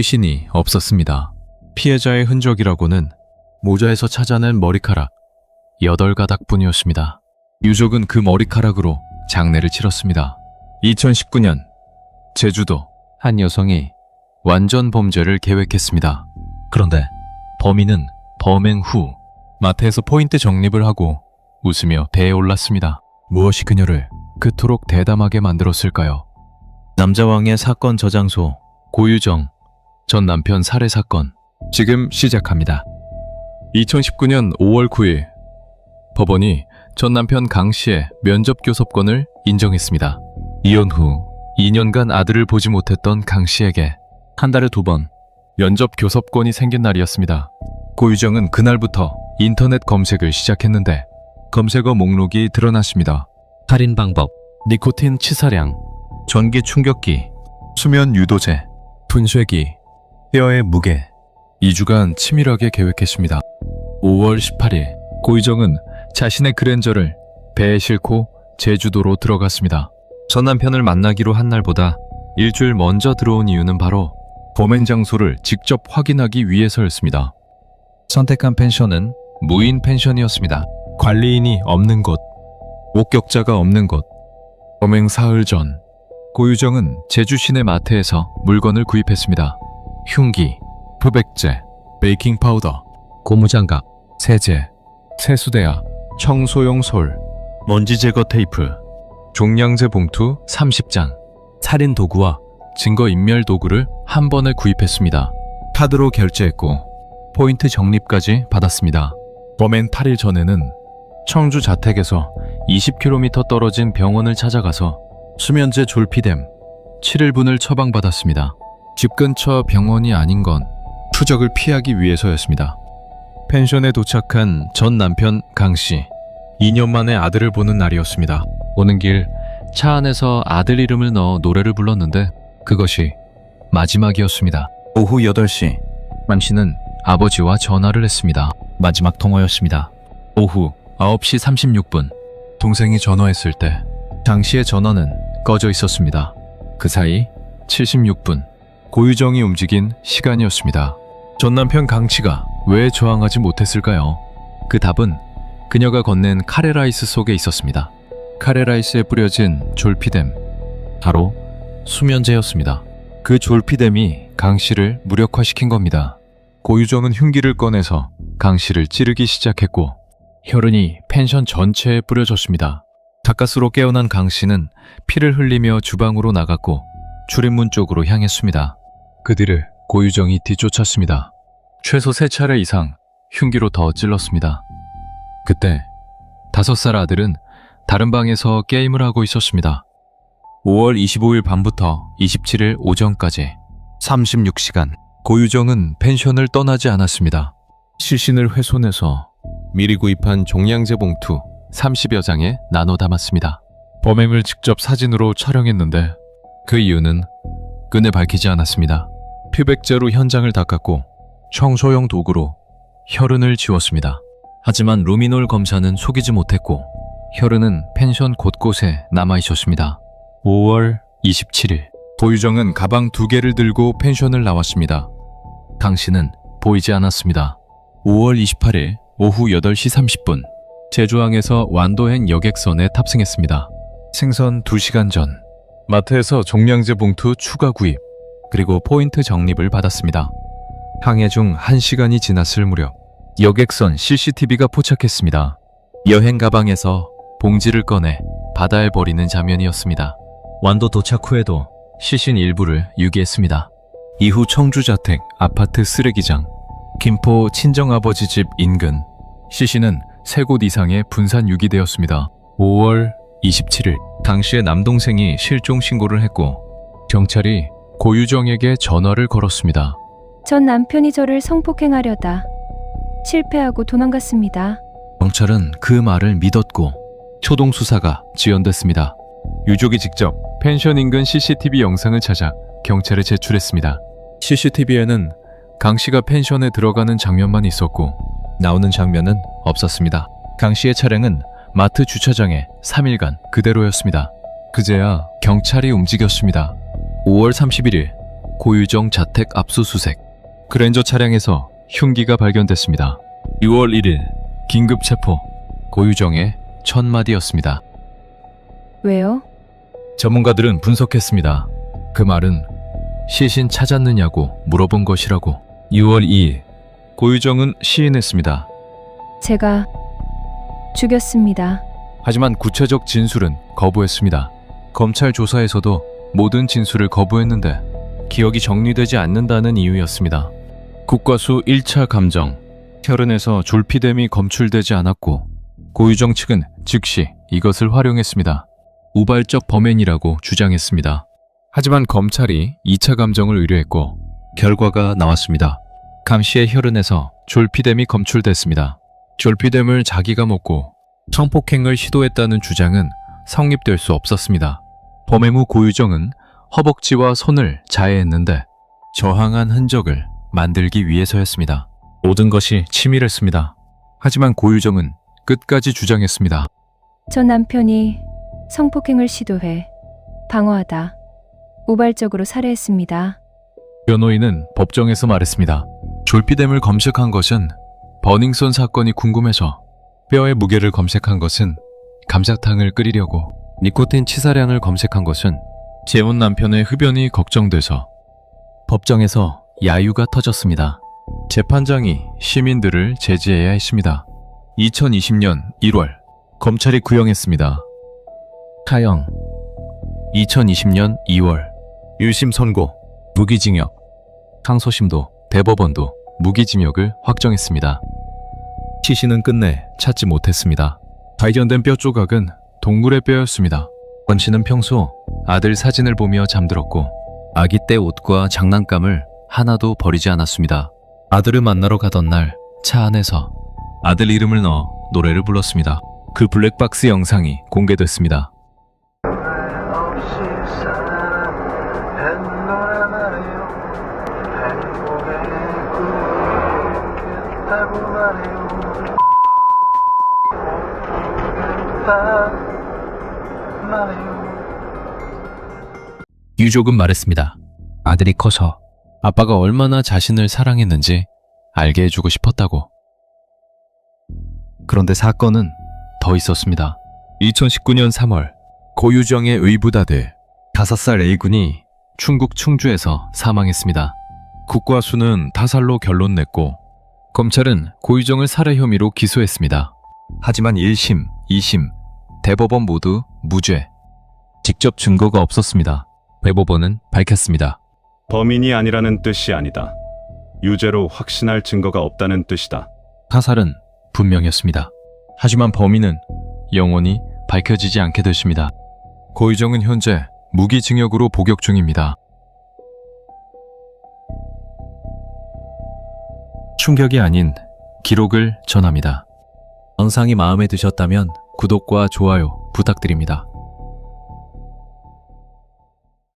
시신이 없었습니다. 피해자의 흔적이라고는 모자에서 찾아낸 머리카락 8가닥뿐이었습니다. 유족은 그 머리카락으로 장례를 치렀습니다. 2019년 제주도 한 여성이 완전 범죄를 계획했습니다. 그런데 범인은 범행 후 마트에서 포인트 적립을 하고 웃으며 배에 올랐습니다. 무엇이 그녀를 그토록 대담하게 만들었을까요? 남자왕의 사건 저장소 고유정 전 남편 살해 사건 지금 시작합니다. 2019년 5월 9일 법원이 전 남편 강 씨의 면접 교섭권을 인정했습니다. 이혼 후 2년간 아들을 보지 못했던 강 씨에게 한 달에 2번 면접 교섭권이 생긴 날이었습니다. 고유정은 그날부터 인터넷 검색을 시작했는데 검색어 목록이 드러났습니다. 살인 방법, 니코틴 치사량, 전기 충격기, 수면 유도제, 분쇄기, 뼈의 무게. 2주간 치밀하게 계획했습니다. 5월 18일 고유정은 자신의 그랜저를 배에 싣고 제주도로 들어갔습니다. 전 남편을 만나기로 한 날보다 일주일 먼저 들어온 이유는 바로 범행 장소를 직접 확인하기 위해서였습니다. 선택한 펜션은 무인 펜션이었습니다. 관리인이 없는 곳, 목격자가 없는 곳. 범행 사흘 전 고유정은 제주 시내 마트에서 물건을 구입했습니다. 흉기, 흡액제, 베이킹 파우더, 고무장갑, 세제, 세수대야, 청소용 솔, 먼지 제거 테이프, 종량제 봉투 30장, 살인 도구와 증거인멸 도구를 한 번에 구입했습니다. 카드로 결제했고 포인트 적립까지 받았습니다. 범행 8일 전에는 청주 자택에서 20km 떨어진 병원을 찾아가서 수면제 졸피뎀 7일분을 처방받았습니다. 집 근처 병원이 아닌 건 추적을 피하기 위해서였습니다. 펜션에 도착한 전 남편 강 씨. 2년 만에 아들을 보는 날이었습니다. 오는 길 차 안에서 아들 이름을 넣어 노래를 불렀는데 그것이 마지막이었습니다. 오후 8시 강 씨는 아버지와 전화를 했습니다. 마지막 통화였습니다. 오후 9시 36분 동생이 전화했을 때 강 씨의 전화는 꺼져 있었습니다. 그 사이 76분 고유정이 움직인 시간이었습니다. 전 남편 강 씨가 왜 저항하지 못했을까요? 그 답은 그녀가 건넨 카레라이스 속에 있었습니다. 카레라이스에 뿌려진 졸피뎀, 바로 수면제였습니다. 그 졸피뎀이 강 씨를 무력화시킨 겁니다. 고유정은 흉기를 꺼내서 강 씨를 찌르기 시작했고 혈흔이 펜션 전체에 뿌려졌습니다. 가까스로 깨어난 강 씨는 피를 흘리며 주방으로 나갔고 출입문 쪽으로 향했습니다. 그 뒤를 고유정이 뒤쫓았습니다. 최소 3차례 이상 흉기로 더 찔렀습니다. 그때 5살 아들은 다른 방에서 게임을 하고 있었습니다. 5월 25일 밤부터 27일 오전까지 36시간 고유정은 펜션을 떠나지 않았습니다. 시신을 훼손해서 미리 구입한 종량제 봉투 30여 장에 나눠 담았습니다. 범행을 직접 사진으로 촬영했는데 그 이유는 끈에 밝히지 않았습니다. 피백제로 현장을 닦았고 청소용 도구로 혈흔을 지웠습니다. 하지만 루미놀 검사는 속이지 못했고 혈흔은 펜션 곳곳에 남아있었습니다. 5월 27일 고유정은 가방 2개를 들고 펜션을 나왔습니다. 강 씨는 보이지 않았습니다. 5월 28일 오후 8시 30분 제주항에서 완도행 여객선에 탑승했습니다. 생선 2시간 전 마트에서 종량제 봉투 추가 구입 그리고 포인트 적립을 받았습니다. 항해 중 1시간이 지났을 무렵 여객선 CCTV가 포착했습니다. 여행 가방에서 봉지를 꺼내 바다에 버리는 장면이었습니다. 완도 도착 후에도 시신 일부를 유기했습니다. 이후 청주자택 아파트 쓰레기장, 김포 친정아버지 집 인근 시신은 3곳 이상의 분산 유기되었습니다. 5월 27일 당시의 남동생이 실종 신고를 했고 경찰이 고유정에게 전화를 걸었습니다. 전 남편이 저를 성폭행하려다 실패하고 도망갔습니다. 경찰은 그 말을 믿었고 초동 수사가 지연됐습니다. 유족이 직접 펜션 인근 CCTV 영상을 찾아 경찰에 제출했습니다. CCTV에는 강 씨가 펜션에 들어가는 장면만 있었고 나오는 장면은 없었습니다. 강 씨의 차량은 마트 주차장에 3일간 그대로였습니다. 그제야 경찰이 움직였습니다. 5월 31일 고유정 자택 압수수색. 그랜저 차량에서 흉기가 발견됐습니다. 6월 1일 긴급 체포. 고유정의 첫 마디였습니다. 왜요? 전문가들은 분석했습니다. 그 말은 시신 찾았느냐고 물어본 것이라고. 6월 2일 고유정은 시인했습니다. 제가 죽였습니다. 하지만 구체적 진술은 거부했습니다. 검찰 조사에서도 모든 진술을 거부했는데 기억이 정리되지 않는다는 이유였습니다. 국과수 1차 감정. 혈흔에서 졸피뎀이 검출되지 않았고 고유정 측은 즉시 이것을 활용했습니다. 우발적 범행이라고 주장했습니다. 하지만 검찰이 2차 감정을 의뢰했고 결과가 나왔습니다. 감 씨의 혈흔에서 졸피뎀이 검출됐습니다. 졸피뎀을 자기가 먹고 성폭행을 시도했다는 주장은 성립될 수 없었습니다. 범행 후 고유정은 허벅지와 손을 자해했는데 저항한 흔적을 만들기 위해서였습니다. 모든 것이 치밀했습니다. 하지만 고유정은 끝까지 주장했습니다. 전 남편이 성폭행을 시도해 방어하다 우발적으로 살해했습니다. 변호인은 법정에서 말했습니다. 졸피뎀을 검색한 것은 버닝썬 사건이 궁금해서, 뼈의 무게를 검색한 것은 감자탕을 끓이려고, 니코틴 치사량을 검색한 것은 재혼 남편의 흡연이 걱정돼서. 법정에서 야유가 터졌습니다. 재판장이 시민들을 제지해야 했습니다. 2020년 1월 검찰이 구형했습니다. 타영. 2020년 2월 1심 선고 무기징역. 상소심도 대법원도 무기징역을 확정했습니다. 시신은 끝내 찾지 못했습니다. 발견된 뼈 조각은 동물의 뼈였습니다. 권 씨는 평소 아들 사진을 보며 잠들었고 아기 때 옷과 장난감을 하나도 버리지 않았습니다. 아들을 만나러 가던 날 차 안에서 아들 이름을 넣어 노래를 불렀습니다. 그 블랙박스 영상이 공개됐습니다. 유족은 말했습니다. 아들이 커서 아빠가 얼마나 자신을 사랑했는지 알게 해주고 싶었다고. 그런데 사건은 더 있었습니다. 2019년 3월 고유정의 의붓아들 5살 A군이 충북 충주에서 사망했습니다. 국과수는 타살로 결론 냈고 검찰은 고유정을 살해 혐의로 기소했습니다. 하지만 1심, 2심, 대법원 모두 무죄. 직접 증거가 없었습니다. 대법원은 밝혔습니다. 범인이 아니라는 뜻이 아니다. 유죄로 확신할 증거가 없다는 뜻이다. 타살은 분명했습니다. 하지만 범인은 영원히 밝혀지지 않게 됐습니다. 고유정은 현재 무기징역으로 복역 중입니다. 충격이 아닌 기록을 전합니다. 영상이 마음에 드셨다면 구독과 좋아요 부탁드립니다.